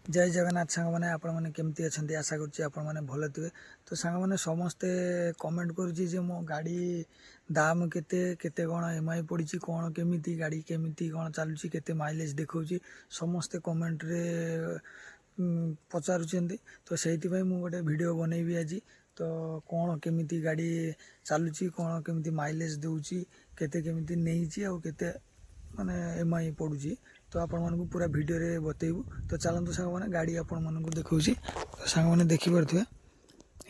जय जगन्नाथ सांग मैंने आपण मैंने केमती अच्छा आशा करें भल थे तो सांग मैंने समस्ते कमेंट करुच्ची मो गाड़ी दाम केते केते कौन एमआई पड़ी कौन केमी गाड़ी केमी कौन चलुची केते माइलेज देखा समस्ते कमेंट रे पचारुंट तो से गोटे वीडियो बनैबी आज तो कौन केमी गाड़ी चलुची कौन केमी माइलेज दूची केते केमी नहीं आउ केते माने एमआई पड़ुची तो आपण मानक पूरा वीडियो रे बतेबू तो चलतु सांग मैंने गाड़ी आपण मानक देखा तो सांग मैंने देखिपे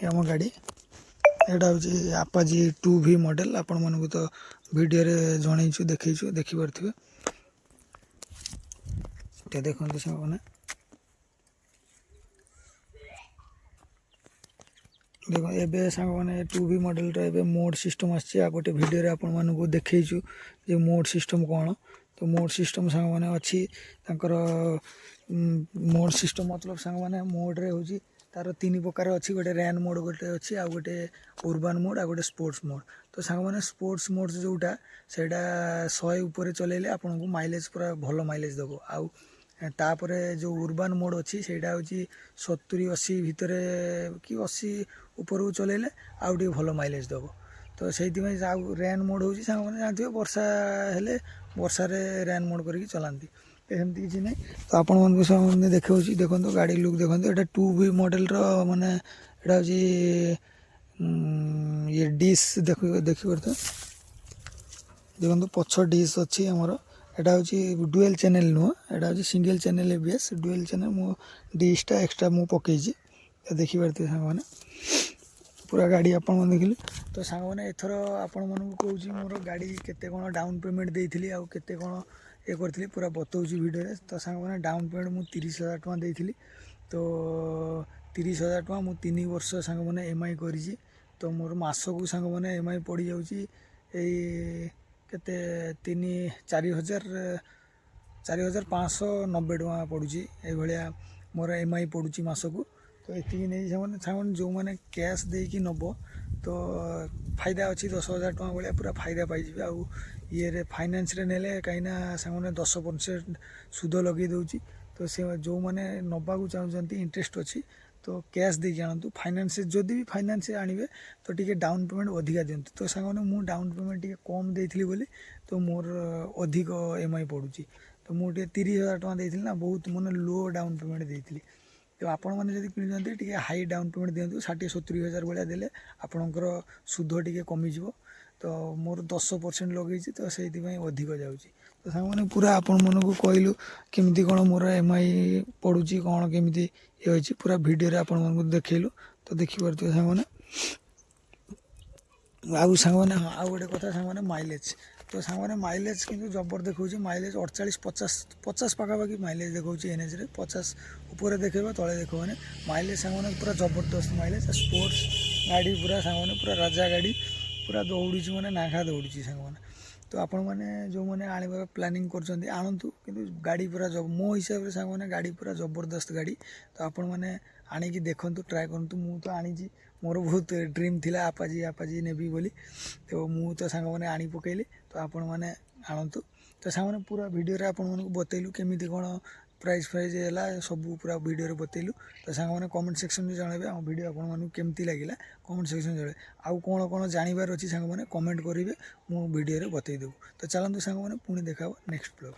आम गाड़ी यहाँ हूँ आपाजी 2V मॉडल आपण मानक तो वीडियो रे जनईचु देखु देखिपे देखते सांग मैंने देख ए सांग मैंने 2V मॉडल रे मोड सिस्टम आ गोटे वीडियो रे आपण मानक देखु जे मोड सिस्टम कौन तो मोड सिस्टम सांग मैंने अच्छी मोड सिस्टम मतलब सांग मैंने मोड रे हूँ तार 3 प्रकार अच्छी गोटे रैन मोड गोटे अच्छी आ गोटे उर्बान मोड आ गोटे स्पोर्ट्स मोड तो सांग मैंने स्पोर्ट्स मोड जोटा से 100 ऊपर चलेले आपन को माइलेज पूरा भल माइलेज दबो आउ तापरे जो उर्बान मोड अच्छी से हूँ 70-80 भितर कि 80 ऊपर चलेले आउ भल माइलेज दबो तो से रैन मोड हूँ सांग मैंने जानते वर्षा हेले वर्षा रैन मोड करके चलाती एमती किसी ना तो आपण मन देखा देखो गाड़ी लुक देखो यहाँ 2V मॉडल माने यहाँ हूँ ये डिश देखिए देखो पछ डिश अच्छी आमर यहाँ हूँ डुएल चैनल नुह यहाँ हूँ single channel ABS dual channel मो डिशटा एक्सट्रा मु पकई देखिपे सांग मैंने पूरा गाड़ी आपण मन देखिले तो सांग मैंने एथर आपण मन को कहूँ मोर गाड़ी केते कौन डाउन पेमेंट देती आउ केते कौन ये करी पूरा बतौची वीडियो रे तो सांग मैंने डाउन पेमेंट मु 30,000 टका देती तो 30,000 टका मु 3 वर्ष सांग मैंने एमआई करी तो मोर मास को सांग मैंने एमआई पड़ जाऊँगी केते 4,590 टका पड़ुची ये मोर एमआई पड़ुची मास को तो ये नहीं सांग जो मैंने कैश देकी नब तो फायदा अच्छी 10,000 टका भाया पूरा फायदा पाई आउ ये फाइनेंस रे नेले कहीं सांग मैंने 10% सुध लगे दूची तो से जो मैंने नवा चाहते इंटरेस्ट अच्छी तो कैश देके आणतु फाइनेंस जदि भी फाइनेंस आणवे तो टी डाउन पेमेंट अधिका दिंतु तो सांग मैंने मु डाउन पेमेंट टी कम देती बोली तो मोर अधिक एमआई पड़ुची तो मुझे 30,000 टका देती ना बहुत मैंने लो डाउन पेमेंट देती तो आपण मैंने जब किणुंट टी हाई डाउन पेमेंट दिंतु 60-70 भाया देले आपणकर सुध टी कमिज तो मोर 10% लगे तो से अधिक जाऊँगी तो सांग मैंने पूरा आपण मन को कहलु केमी कौन मोर एमआई पड़ुची कौन केमी ये पूरा वीडियो रे आपण मन को देखलु तो देखिपे सांग मैंने आउ सांग मैंने आउ गोटे कथा सांग मैंने माइलेज तो सांग मैंने माइलेज किंतु जबर देखा माइलेज 48-50 पाखापाखि माइलेज देखा एनएच रे 50 ऊपर देखेबा तले देखो मैंने माइलेज सांग मैंने पूरा जबरदस्त माइलेज स्पोर्ट्स गाड़ी पूरा सांग मैंने पूरा राजा गाड़ी पूरा दौड़ी मैंने नाघा दौड़ी सांग मैंने तो आपण मैंने जो मैंने आने प्लानिंग कर आणतु कि गाड़ी पूरा मो हिसाब से सांग मैंने गाड़ी पूरा जबरदस्त गाड़ी तो आपण मैंने आणिकी देखु ट्राए करूँ मु तो आनी मोर बहुत ड्रीम थिला आपाजी नेबी बोली तो मु तो सांग मैंने आनी पकेली तो आपण मैंने आणतु तो सांग मैंने पूरा वीडियो रे आपण मन को बतैलु केमी कौन प्राइस फ्राइज है सब पूरा वीडियो रे बतैलु तो सांग मैंने कमेंट सेक्शन में जनइबे आम वीडियो आपण मानू केमती लगिला कमेंट सेक्शन जणे आउ कौन कौन जानवर अच्छी सांग मैंने कमेंट करेंगे मु वीडियो रे बतई देबू तो चलतु सांग मैंने पुणी देखा नेक्स्ट ब्लॉग।